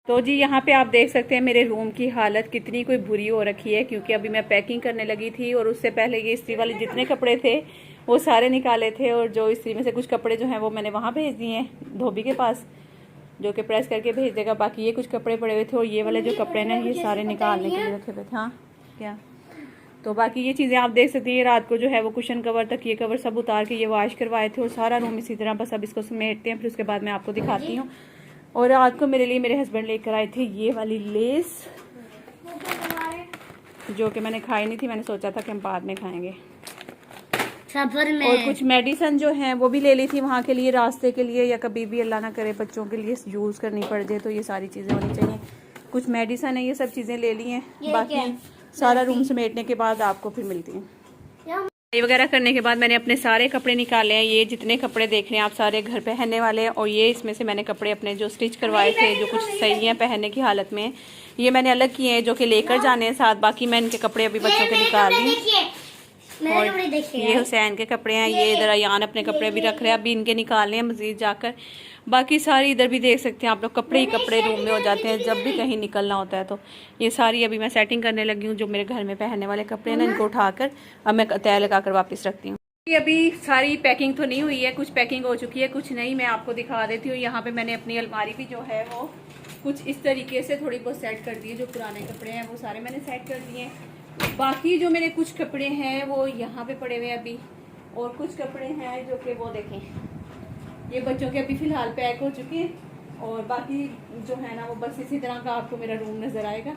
तो जी यहाँ पे आप देख सकते हैं मेरे रूम की हालत कितनी कोई बुरी हो रखी है, क्योंकि अभी मैं पैकिंग करने लगी थी और उससे पहले ये इस्त्री वाले जितने कपड़े थे वो सारे निकाले थे, और जो इस्त्री में से कुछ कपड़े जो हैं वो मैंने वहाँ भेज दिए हैं धोबी के पास, जो कि प्रेस करके भेज देगा। बाकी ये कुछ कपड़े पड़े हुए थे और ये वाले जो कपड़े ना ये सारे निकालने के लिए रखे हुए थे। हाँ क्या, तो बाकी ये चीज़ें आप देख सकती हैं। रात को जो है वो कुशन कवर तक ये कवर सब उतार के ये वॉश करवाए थे और सारा रूम इसी तरह, बस अब इसको समेटते हैं फिर उसके बाद मैं आपको दिखाती हूँ। और रात को मेरे लिए मेरे हस्बैंड लेकर आए थे ये वाली लेस, जो कि मैंने खाई नहीं थी, मैंने सोचा था कि हम बाद में खाएंगे। सफर में और कुछ मेडिसिन जो है वो भी ले ली थी वहाँ के लिए, रास्ते के लिए, या कभी भी अल्लाह ना करे बच्चों के लिए यूज़ करनी पड़ जाए तो ये सारी चीज़ें होनी चाहिए। कुछ मेडिसिन है, ये सब चीज़ें ले ली हैं। बाकी सारा रूम समेटने के बाद आपको फिर मिलती हैं। ये वगैरह करने के बाद मैंने अपने सारे कपड़े निकाले हैं। ये जितने कपड़े देख रहे हैं आप सारे घर पहनने वाले हैं, और ये इसमें से मैंने कपड़े अपने जो स्टिच करवाए थे जो कुछ सही हैं पहनने की हालत में, ये मैंने अलग किए हैं जो कि लेकर जाने हैं साथ। बाकी मैं इनके कपड़े अभी बच्चों के निकाल दी। और ये हुसैन के कपड़े हैं, ये इधर अयान अपने कपड़े भी रख रहे हैं, अभी इनके निकालने हैं मजीद जाकर। बाकी सारी इधर भी देख सकते हैं आप लोग, कपड़े ही कपड़े रूम में हो जाते हैं जब भी कहीं निकलना होता है। तो ये सारी अभी मैं सेटिंग करने लगी हूँ, जो मेरे घर में पहनने वाले कपड़े हैं ना इनको उठाकर अब मैं तय लगा कर वापस रखती हूँ। अभी सारी पैकिंग तो नहीं हुई है, कुछ पैकिंग हो चुकी है, कुछ नहीं। मैं आपको दिखा देती हूँ। यहाँ पे मैंने अपनी अलमारी भी जो है वो कुछ इस तरीके से थोड़ी बहुत सेट कर दी है। जो पुराने कपड़े हैं वो सारे मैंने सेट कर दिए हैं। बाकी जो मेरे कुछ कपड़े हैं वो यहाँ पे पड़े हुए हैं अभी, और कुछ कपड़े हैं जो कि वो देखें ये बच्चों के अभी फिलहाल पैक हो चुके हैं। और बाकी जो है ना वो बस इसी तरह का आपको मेरा रूम नजर आएगा,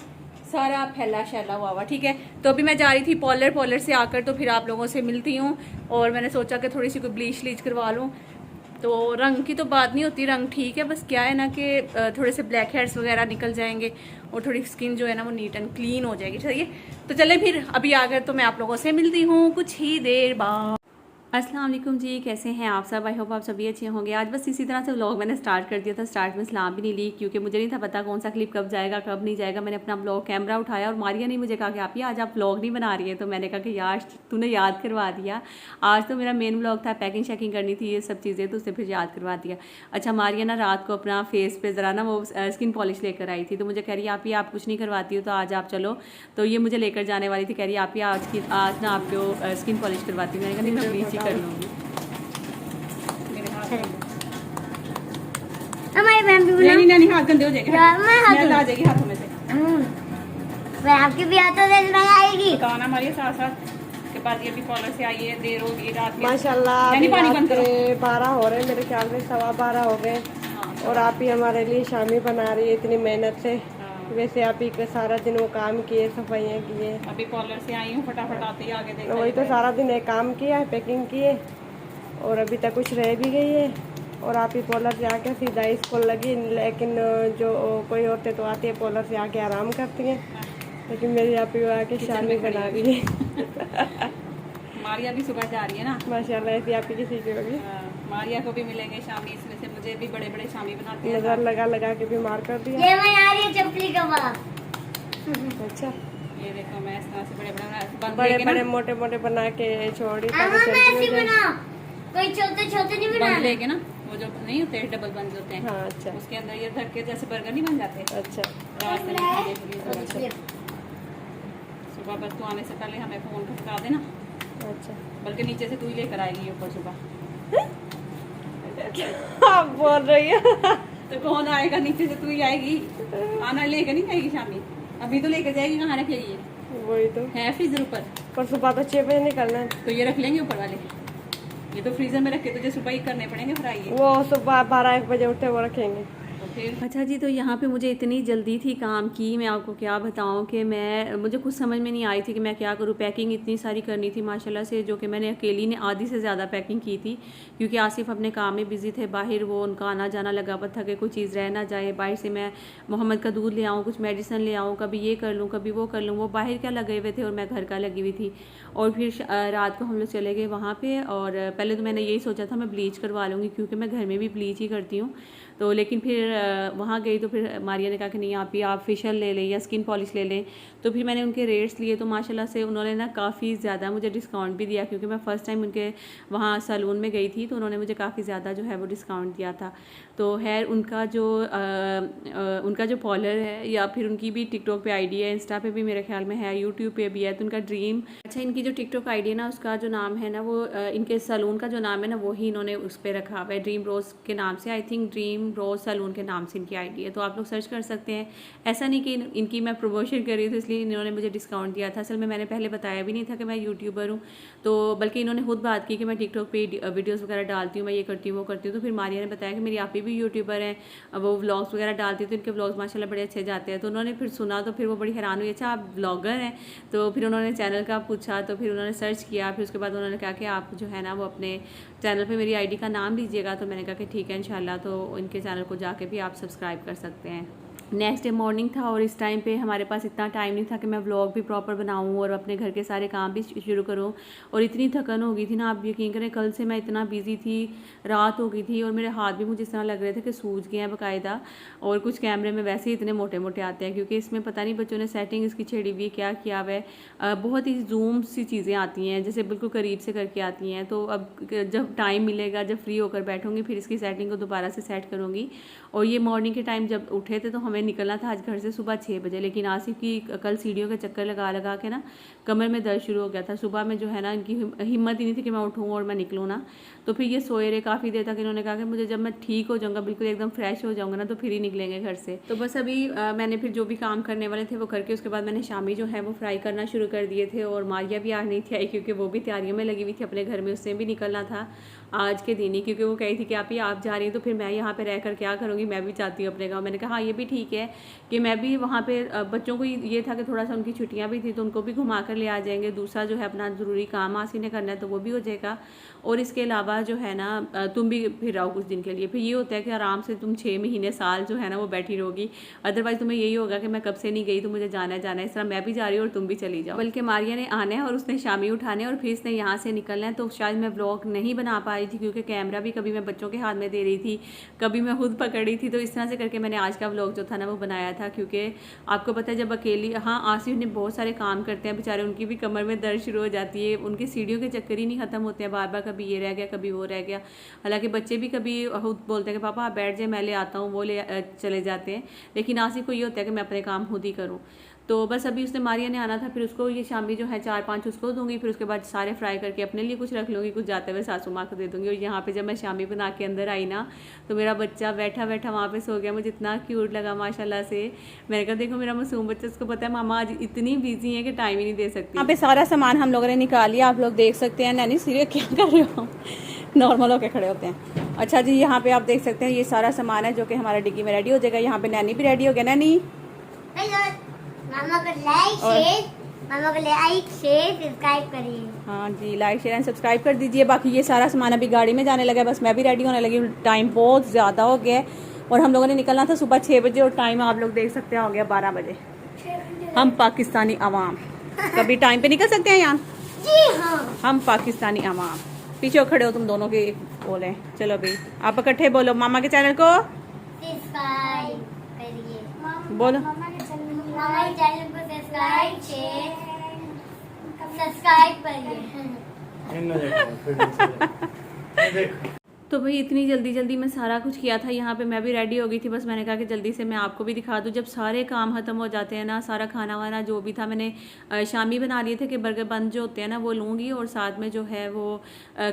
सारा फैला शैला हुआ। ठीक है, तो अभी मैं जा रही थी पॉलर से आकर तो फिर आप लोगों से मिलती हूँ। और मैंने सोचा कि थोड़ी सी कोई ब्लीच करवा लूँ। तो रंग की तो बात नहीं होती, रंग ठीक है, बस क्या है ना कि थोड़े से ब्लैक हेड्स वगैरह निकल जाएंगे और थोड़ी स्किन जो है ना वो नीट एंड क्लीन हो जाएगी। चलिए तो चले फिर अभी आकर तो मैं आप लोगों से मिलती हूँ कुछ ही देर बाद। अस्सलाम वालेकुम जी, कैसे हैं आप सब? आई होप आप सभी अच्छे होंगे। आज बस इसी तरह से व्लॉग मैंने स्टार्ट कर दिया था। स्टार्ट में सलाम भी नहीं ली क्योंकि मुझे नहीं था पता कौन सा क्लिप कब जाएगा कब नहीं जाएगा। मैंने अपना व्लॉग कैमरा उठाया और मारिया ने मुझे कहा कि आप आज आप व्लॉग नहीं बना रही है। तो मैंने कहा कि यार तूने याद करवा दिया, आज तो मेरा मेन व्लॉग था, पैकिंग शैकिंग करनी थी ये सब चीज़ें, तो उसने फिर याद करवा दिया। अच्छा, मारिया ना रात को अपना फेस पे ज़रा ना वो स्किन पॉलिश लेकर आई थी, तो मुझे कह रही है आप कुछ नहीं करवाती हो तो आज आप चलो। तो ये मुझे लेकर जाने वाली थी, कह रही है आज ना आपको स्किन पॉलिश करवाती हूँ। मैंने कहा नहीं मैं ब्लीच ही कर लूँगी। हमारी बहन भी नहीं हाथ गंदे हो जाएंगे, स्मेल आ जाएगी हाथों में से। मैं आपकी भी हाथों से स्मेल आएगी। बताओ ना हमारे साथ के बाद ये भी कॉलेज से आई है, देर होगी रात के। माशाल्लाह पानी बंद करो। 12 हो रहे मेरे ख्याल में, 12:15 हो गए। और आप ही हमारे लिए शामी बना रही है इतनी मेहनत से। वैसे आप ही सारा दिन वो काम किए, सफाइयाँ किए। अभी कॉलेज से आई हूँ, फटाफट आते ही आगे देखा। वही तो सारा दिन एक काम किया, पैकिंग किए, और अभी तक कुछ रह भी गई है। और आप ही पॉलर से आके सीधा स्कूल लगी, लेकिन जो कोई औरतें तो आती है पॉलर से आके आराम करती हैं, लेकिन मेरी आप ही आके शामी बना रही है। मारिया भी सुबह जा रही है ना, माशाल्लाह, ऐसी आप ही की सीखी होगी। मारिया को भी मिलेंगे शामी, इसमें से मुझे भी बड़े बड़े शामी बनाते हैं। नजर लगा के बीमार कर दिया। ये मैं आ रही है चपली कबाब। अच्छा, ये देखो मैं इस तरह से बड़े मोटे बना के छोड़ी कोई छोटे नहीं बना लेके ना, वो जो नहीं होते डबल बन होते हैं। हाँ, अच्छा। उसके अंदर ये धर के जैसे बर्गर नहीं बन जाते। अच्छा, रात में खाने के लिए सुबह बस तू आने से पहले हमें फोन खटका देना। अच्छा, बल्कि नीचे से तू ही लेकर आएगी ऊपर सुबह। आप बोल रही है? तो कौन आएगा, नीचे से तू ही आएगी। आना लेकर नहीं जाएगी शामी, अभी तो लेकर जाएगी, कहाँ रखेगी? वही तो है फ्रीजर ऊपर, पर सुबह तो 6 बजे निकलना है। तो ये रख लेंगे ऊपर वाले, ये तो फ्रीजर में रख के तुझे सुबह ही करने पड़ेंगे फ्राई। वो सुबह 12-1 बजे उठते वो रखेंगे। अच्छा जी, तो यहाँ पे मुझे इतनी जल्दी थी काम की, मैं आपको क्या बताऊँ कि मुझे कुछ समझ में नहीं आई थी कि मैं क्या करूँ। पैकिंग इतनी सारी करनी थी माशाल्लाह से, जो कि मैंने अकेली ने आधी से ज़्यादा पैकिंग की थी, क्योंकि आसिफ अपने काम में बिज़ी थे बाहर, वो उनका आना जाना लगा हुआ था कि कोई चीज़ रह ना जाए। बाहर से मैं मोहम्मद का दूध ले आऊँ, कुछ मेडिसिन ले आऊँ, कभी ये कर लूँ कभी वो कर लूँ। वो बाहर क्या लगे हुए थे और मैं घर का लगी हुई थी। और फिर रात को हम लोग चले गए वहाँ पर, और पहले तो मैंने यही सोचा था मैं ब्लीच करवा लूँगी, क्योंकि मैं घर में भी ब्लीच ही करती हूँ। तो लेकिन फिर वहाँ गई तो फिर मारिया ने कहा कि नहीं आप फेशियल ले लें या स्किन पॉलिश ले लें। तो फिर मैंने उनके रेट्स लिए तो माशाल्लाह से उन्होंने ना काफ़ी ज़्यादा मुझे डिस्काउंट भी दिया, क्योंकि मैं फ़र्स्ट टाइम उनके वहाँ सैलून में गई थी तो उन्होंने मुझे काफ़ी ज़्यादा जो है वो डिस्काउंट दिया था। तो खैर उनका जो पार्लर है या फिर उनकी भी टिकटॉक पे आईडी है, इंस्टा पे भी मेरे ख्याल में है, यूट्यूब पे भी है, तो उनका ड्रीम, अच्छा इनकी जो टिकटॉक आईडी है ना उसका जो नाम है ना वो इनके सैलून का जो नाम है ना वही इन्होंने उस पर रखा हुआ है, ड्रीम रोज़ के नाम से, I think Dream Rose Salon के नाम से इनकी आईडी है, तो आप लोग सर्च कर सकते हैं। ऐसा नहीं कि इनकी मैं प्रमोशन कर रही हूँ तो इसलिए इन्होंने मुझे डिस्काउंट दिया था। असल में मैंने पहले बताया भी नहीं था कि मैं यूट्यूबर हूँ, तो बल्कि इन्होंने खुद बात की कि मैं टिकटॉक पे वीडियोज़ वगैरह डालती हूँ, मैं ये करती हूँ वो करती हूँ। तो फिर मारिया ने बताया कि मेरी आप भी यूट्यूबर हैं, वो व्लॉग्स वगैरह डालती है तो इनके व्लॉग्स माशाल्लाह बड़े अच्छे जाते हैं। तो उन्होंने फिर सुना तो फिर वो बड़ी हैरान हुई, अच्छा आप ब्लॉगर हैं? तो फिर उन्होंने चैनल का पूछा, तो फिर उन्होंने सर्च किया, फिर उसके बाद उन्होंने कहा कि आप जो है ना वो अपने चैनल पे मेरी आईडी का नाम लीजिएगा। तो मैंने कहा कि ठीक है इंशाल्लाह, तो इनके चैनल को जाके भी आप सब्सक्राइब कर सकते हैं। नेक्स्ट डे मॉर्निंग था और इस टाइम पे हमारे पास इतना टाइम नहीं था कि मैं व्लॉग भी प्रॉपर बनाऊं और अपने घर के सारे काम भी शुरू करूं, और इतनी थकन हो गई थी ना, आप यकीन करें कल से मैं इतना बिजी थी, रात हो गई थी और मेरे हाथ भी मुझे इस तरह लग रहे थे कि सूज गए हैं बाकायदा। और कुछ कैमरे में वैसे ही इतने मोटे मोटे आते हैं, क्योंकि इसमें पता नहीं बच्चों ने सेटिंग इसकी छेड़ी हुई है, क्या किया हुआ है, बहुत ही जूम सी चीज़ें आती हैं, जैसे बिल्कुल करीब से करके आती हैं। तो अब जब टाइम मिलेगा, जब फ्री होकर बैठूंगी फिर इसकी सेटिंग को दोबारा से सेट करूँगी। और ये मॉर्निंग के टाइम जब उठे थे तो हमें निकलना था आज घर से सुबह 6 बजे, लेकिन आसिफ की कल सीढ़ियों के चक्कर लगा लगा के ना कमर में दर्द शुरू हो गया था। सुबह में जो है ना इनकी हिम्मत ही नहीं थी कि मैं उठूँ और मैं निकलूँ ना, तो फिर ये सोए रहे काफ़ी देर तक। इन्होंने कहा कि मुझे जब मैं ठीक हो जाऊँगा, बिल्कुल एकदम फ्रेश हो जाऊँगा ना, तो फिर ही निकलेंगे घर से। तो बस अभी मैंने फिर जो भी काम करने वाले थे वो करके उसके बाद मैंने शामी जो है वो फ्राई करना शुरू कर दिए थे। और मारिया भी आज नहीं थी आई, क्योंकि वो भी तैयारियों में लगी हुई थी अपने घर में, उससे भी निकलना था आज के दिन ही, क्योंकि वो कही थी कि आप जा रही हैं तो फिर मैं यहाँ पे रहकर क्या करूँगी, मैं भी चाहती हूँ अपने गाँव। मैंने कहा हाँ ये भी ठीक है कि मैं भी वहाँ पे, बच्चों को ये था कि थोड़ा सा उनकी छुट्टियाँ भी थी तो उनको भी घुमा कर ले आ जाएंगे, दूसरा जो है अपना ज़रूरी काम आसी ने करना है तो वो भी हो जाएगा, और इसके अलावा जो है ना तुम भी फिर रहो कुछ दिन के लिए। फिर ये होता है कि आराम से तुम 6 महीने साल जो है ना वो बैठी रहोगी, अदरवाइज़ तुम्हें यही होगा कि मैं कब से नहीं गई तो मुझे जाना है। इस तरह मैं भी जा रही हूँ और तुम भी चली जाओ। बल्कि मारिया ने आना है और उसने शामी उठाने और फिर इसने यहाँ से निकलना है, तो शायद मैं व्लॉग नहीं बना पा रही थी, क्योंकि कैमरा भी कभी मैं बच्चों के हाथ में दे रही थी, कभी मैं खुद पकड़ रही थी। तो इस तरह से करके मैंने आज का व्लॉग जो था ना वो बनाया था, क्योंकि आपको पता है जब अकेली, हाँ आसिफ ने बहुत सारे काम करते हैं बेचारे, उनकी भी कमर में दर्द शुरू हो जाती है, उनकी सीढ़ियों के चक्कर ही नहीं खत्म होते हैं, बार बार कभी ये रह गया कभी वो रह गया। हालांकि बच्चे भी कभी खुद बोलते हैं कि पापा आप बैठ जाए मैं ले आता हूँ, वो ले चले जाते हैं, लेकिन आसिफ को ये होता है कि मैं अपने काम खुद ही करूँ। तो बस अभी उसने मारिया ने आना था, फिर उसको ये शामी जो है 4-5 उसको दूंगी, फिर उसके बाद सारे फ्राई करके अपने लिए कुछ रख लूँगी, कुछ जाते हुए सासू माँ को दे दूँगी। और यहाँ पे जब मैं शामी बना के अंदर आई ना तो मेरा बच्चा बैठा बैठा वहाँ पे सो गया, मुझे इतना क्यूट लगा माशाल्लाह से। मैंने कहा देखो मेरा मासूम बच्चा, उसको पता है मामा आज इतनी बिजी है कि टाइम ही नहीं दे सकती। यहाँ पे सारा सामान हम लोगों ने निकाल लिया, आप लोग देख सकते हैं। नैनी सीरियस क्या कर रहे हो? नॉर्मल होके खड़े होते हैं। अच्छा जी यहाँ पे आप देख सकते हैं ये सारा सामान है जो कि हमारा डिग्गी में रेडी हो जाएगा। यहाँ पे नैनी भी रेडी हो गया। नैनी मामा को लाइक शेयर सब्सक्राइब करिए। हाँ जी, लाइक शेयर एंड सब्सक्राइब कर दीजिए। बाकी ये सारा सामान अभी गाड़ी में जाने लगा, बस मैं भी रेडी होने लगी। टाइम बहुत ज़्यादा हो गया और हम लोगों ने निकलना था सुबह 6 बजे और टाइम आप लोग देख सकते हैं हो गया 12 बजे। हम पाकिस्तानी अवाम कभी टाइम पे निकल सकते हैं यहाँ? जी हाँ, हम पाकिस्तानी अवाम। पीछे खड़े हो तुम दोनों के बोले। चलो भाई आप इकट्ठे बोलो मामा के चैनल को सब्सक्राइब करिए। बोलो मामा के चैनल को सब्सक्राइब करिए। तो भाई इतनी जल्दी जल्दी मैं सारा कुछ किया था। यहाँ पे मैं भी रेडी हो गई थी, बस मैंने कहा कि जल्दी से मैं आपको भी दिखा दूँ। जब सारे काम ख़त्म हो जाते हैं ना, सारा खाना वाना जो भी था मैंने शामी बना लिए थे कि बर्गर बन जो होते हैं ना वो लूँगी और साथ में जो है वो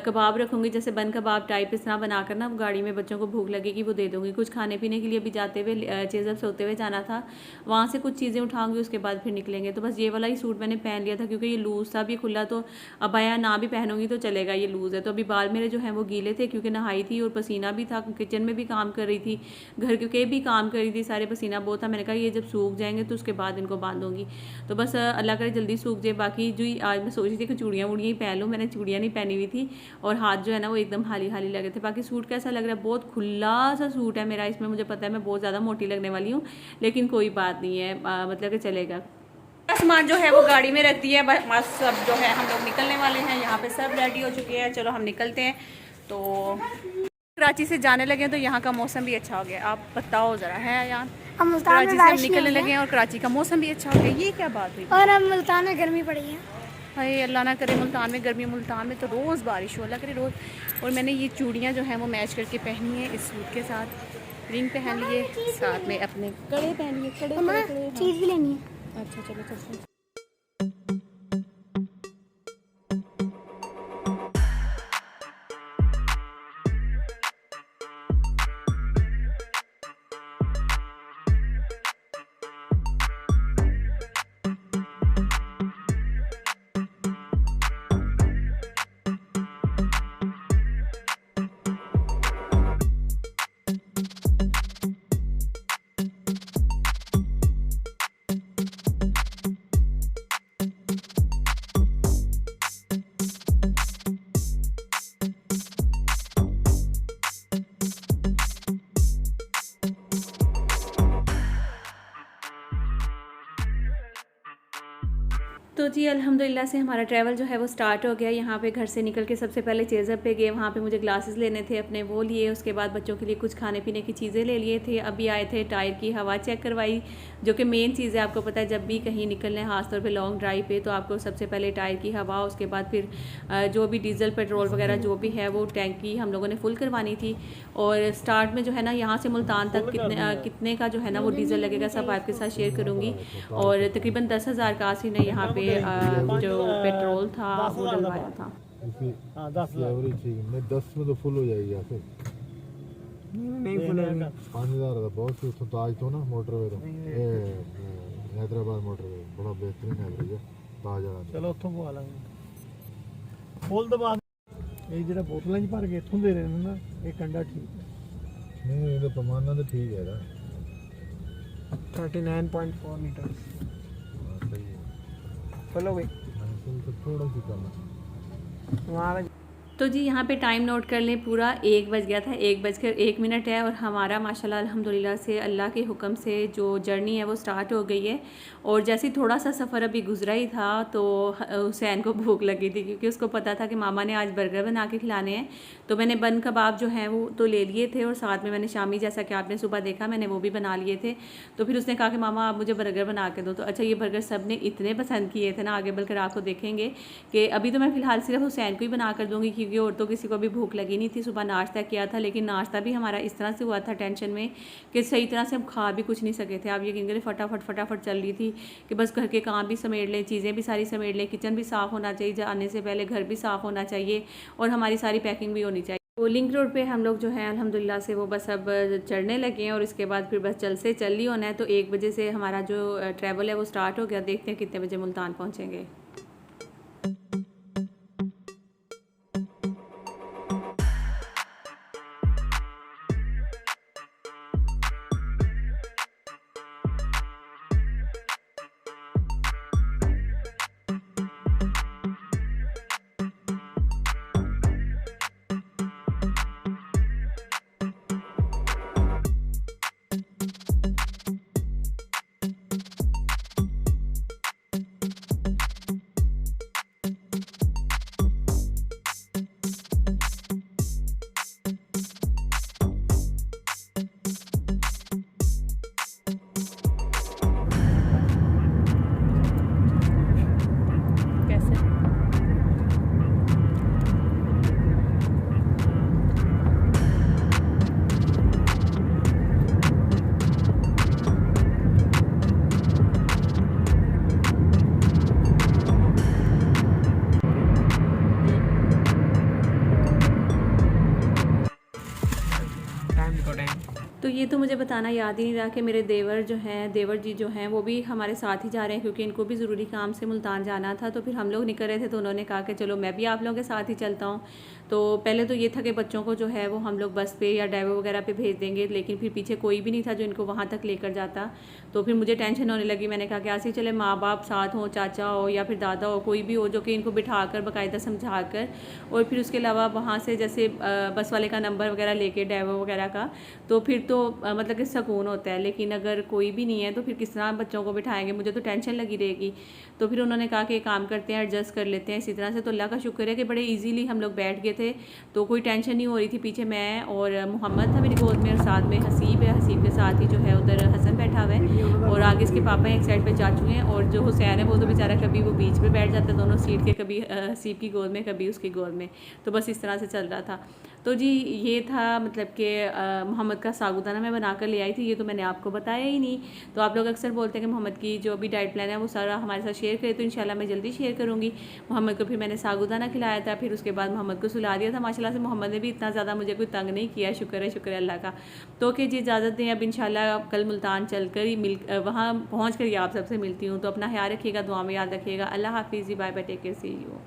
कबाब रखूँगी, जैसे बन कबाब टाइप इस तरह बना कर ना गाड़ी में बच्चों को भूख लगेगी वो दे दूँगी। कुछ खाने पीने के लिए भी जाते हुए चेज़अप से होते हुए जाना था, वहाँ से कुछ चीज़ें उठाऊँगी, उसके बाद फिर निकलेंगे। तो बस ये वाला ही सूट मैंने पहन लिया था क्योंकि ये लूज़ था, भी खुला तो अबाया ना भी पहनूंगी तो चलेगा, ये लूज़ है। तो अभी बाल मेरे जो है वो गीले थे क्योंकि नहाई थी और पसीना भी था, किचन में भी काम कर रही थी, घर के भी काम कर रही थी, सारे पसीना बहुत था। मैंने कहा ये जब सूख जाएंगे तो उसके बाद इनको बांधूंगी। तो बस अल्लाह करे जल्दी सूख जाए। बाकी जो आज मैं सोच रही थी कि चूड़ियाँ वूड़ियाँ ही पहन लूँ, मैंने चूड़ियाँ नहीं पहनी हुई थी और हाथ जो है ना वो एकदम हाली हाली लगे थे। बाकी सूट कैसा लग रहा है? बहुत खुला सा सूट है मेरा, इसमें मुझे पता है मैं बहुत ज़्यादा मोटी लगने वाली हूँ, लेकिन कोई बात नहीं है, मतलब कि चलेगा। सामान जो है वो गाड़ी में रख दिया है, बस सब जो है हम लोग निकलने वाले हैं। यहाँ पे सब रेडी हो चुके हैं, चलो हम निकलते हैं। तो कराची से जाने लगे तो यहाँ का मौसम भी अच्छा हो गया। आप बताओ ज़रा है यार, हम मुल्तान कराची में से हम बारिश नहीं निकलने हुई लगे हैं और कराची का मौसम भी अच्छा हो गया। ये क्या बात हुई? और अब मुल्तान में गर्मी पड़ी है। हाय अल्लाह ना करे मुल्तान में गर्मी, मुल्तान में तो रोज़ बारिश हो, अल्लाह करे रोज़। और मैंने ये चूड़ियाँ जो हैं वो मैच करके पहनी है इस सूट के साथ, रिंग पहन लिए, साथ में अपने कड़े पहन लिए। कड़े मम्मा कड़े हाँ। चीज़ भी लेनी है। अच्छा चलो चलते हैं। तो जी अल्हम्दुलिल्लाह से हमारा ट्रैवल जो है वो स्टार्ट हो गया। यहाँ पे घर से निकल के सबसे पहले चेज़अप पे गए, वहाँ पे मुझे ग्लासेस लेने थे अपने, वो लिए। उसके बाद बच्चों के लिए कुछ खाने पीने की चीज़ें ले लिए थे। अभी आए थे टायर की हवा चेक करवाई, जो कि मेन चीज़ है। आपको पता है जब भी कहीं निकलना है खासतौर पर लॉन्ग ड्राइव पे, तो आपको सबसे पहले टायर की हवा, उसके बाद फिर जो भी डीजल पेट्रोल वगैरह जो भी है वो टैंकी हम लोगों ने फुल करवानी थी। और स्टार्ट में जो है ना यहाँ से मुल्तान तक कितने का जो है ना वो डीजल लगेगा सब आपके साथ शेयर करूँगी। और तकरीबन 10,000 का आसी ने यहाँ पे जो पेट्रोल था वो डलवाया था। हाँ 10 नहीं 10 में तो फुल हो जाएगी या फिर नहीं फुल होगी। 5,000 का बहुत ही तो आज तो ना मोटरवे तो हैदराबाद मोटरवे बड़ा बेहतरीन एवरेज है ताज वाला। चलो ਉੱਥੋਂ ਪਵਾ ਲਾਂਗੇ। ਫੁੱਲ ਤੋਂ ਬਾਅਦ ਇਹ ਜਿਹੜਾ ਬੋਤਲਾਂ 'ਚ ਭਰ ਕੇ ਇੱਥੋਂ ਦੇ ਰਹੇ ਨੇ ਨਾ ਇਹ ਕੰਡਾ ਠੀਕ ਹੈ। नहीं ये तो पैमाना तो ठीक है ना 39.4 लीटर सही है। फुल हो गई तो थोड़ा सी कम है हमारा। तो जी यहाँ पे टाइम नोट कर लें, पूरा 1 बज गया था, 1:01 है। और हमारा माशाल्लाह अल्हम्दुलिल्लाह से अल्लाह के हुक्म से जो जर्नी है वो स्टार्ट हो गई है। और जैसे थोड़ा सा सफ़र अभी गुजरा ही था तो हुसैन को भूख लगी थी, क्योंकि उसको पता था कि मामा ने आज बर्गर बना के खिलाने हैं। तो मैंने बन कबाब जो हैं वो तो ले लिए थे, और साथ में मैंने शामी, जैसा कि आपने सुबह देखा, मैंने वो भी बना लिए थे। तो फिर उसने कहा कि मामा आप मुझे बर्गर बना के दो। तो अच्छा ये बर्गर सब ने इतने पसंद किए थे ना, आगे बढ़कर आपको देखेंगे कि अभी तो मैं फ़िलहाल सिर्फ हुसैन को ही बना कर दूँगी, क्योंकि और तो किसी को भी भूख लगी नहीं थी। सुबह नाश्ता किया था, लेकिन नाश्ता भी हमारा इस तरह से हुआ था टेंशन में कि सही तरह से हम खा भी कुछ नहीं सके थे। आप यकीन करें फटाफट चल रही थी कि बस घर के काम भी समेट लें, चीज़ें भी सारी समेट लें, किचन भी साफ़ होना चाहिए, जाने से पहले घर भी साफ़ होना चाहिए, और हमारी सारी पैकिंग भी होनी चाहिए। तो लिंक रोड पे हम लोग जो है अल्हम्दुलिल्लाह से वो बस अब चढ़ने लगे हैं, और इसके बाद फिर बस चल ही होना है। तो 1 बजे से हमारा जो ट्रैवल है वो स्टार्ट हो गया। देखते हैं कितने बजे मुल्तान पहुँचेंगे। तो ये तो मुझे बताना याद ही नहीं रहा कि मेरे देवर जी जो हैं वो भी हमारे साथ ही जा रहे हैं, क्योंकि इनको भी ज़रूरी काम से मुल्तान जाना था। तो फिर हम लोग निकल रहे थे, तो उन्होंने कहा कि चलो मैं भी आप लोगों के साथ ही चलता हूँ। तो पहले तो ये था कि बच्चों को जो है वो हम लोग बस पे या ड्राइवर वगैरह पे भेज देंगे, लेकिन फिर पीछे कोई भी नहीं था जो इनको वहाँ तक लेकर जाता। तो फिर मुझे टेंशन होने लगी। मैंने कहा कि ऐसे ही चले, माँ बाप साथ हो, चाचा हो या फिर दादा हो, कोई भी हो, जो कि इनको बिठा कर बाकायदा समझा कर, और फिर उसके अलावा वहाँ से जैसे बस वाले का नंबर वगैरह लेके ड्राइवर वगैरह का, तो फिर तो मतलब कि सुकून होता है। लेकिन अगर कोई भी नहीं है तो फिर किस तरह बच्चों को बिठाएंगे, मुझे तो टेंशन लगी रहेगी। तो फिर उन्होंने कहा कि काम करते हैं, एडजस्ट कर लेते हैं इसी तरह से। तो अल्लाह का शुक्र है कि बड़े ईजीली हम लोग बैठ गए थे, तो कोई टेंशन नहीं हो रही थी। पीछे मैं और मोहम्मद था मेरी गोद में, और साथ में हसीब है, हसीब के साथ ही जो है उधर हसन बैठा हुआ है, और आगे इसके पापा एक साइड पे चाचू हैं, और जो हुसैन है वो तो बेचारा कभी वो बीच पे बैठ जाता है दोनों सीट के, कभी हसीब की गोद में कभी उसकी गोद में। तो बस इस तरह से चल रहा था। तो जी ये था मतलब कि मोहम्मद का सागुदाना मैं बना कर ले आई थी, ये तो मैंने आपको बताया ही नहीं। तो आप लोग अक्सर बोलते हैं कि मोहम्मद की जो अभी डाइट प्लान है वो सारा हमारे साथ शेयर करें, तो इंशाल्लाह मैं जल्दी शेयर करूँगी। मोहम्मद को फिर मैंने सागुदाना खिलाया था, फिर उसके बाद मोहम्मद को सुला दिया था। माशाल्लाह से मोहम्मद ने भी इतना ज़्यादा मुझे कोई तंग नहीं किया, शुक्र है अल्लाह का। तो ओके जी, इजाज़त दें। अब इंशाल्लाह कल मुल्तान चल कर ही वहाँ पहुँच कर ही आप सबसे मिलती हूँ। तो अपना ख्याल रखिएगा, दुआ में याद रखिएगा। अल्लाह हाफिज़, bye bye, take care, see you.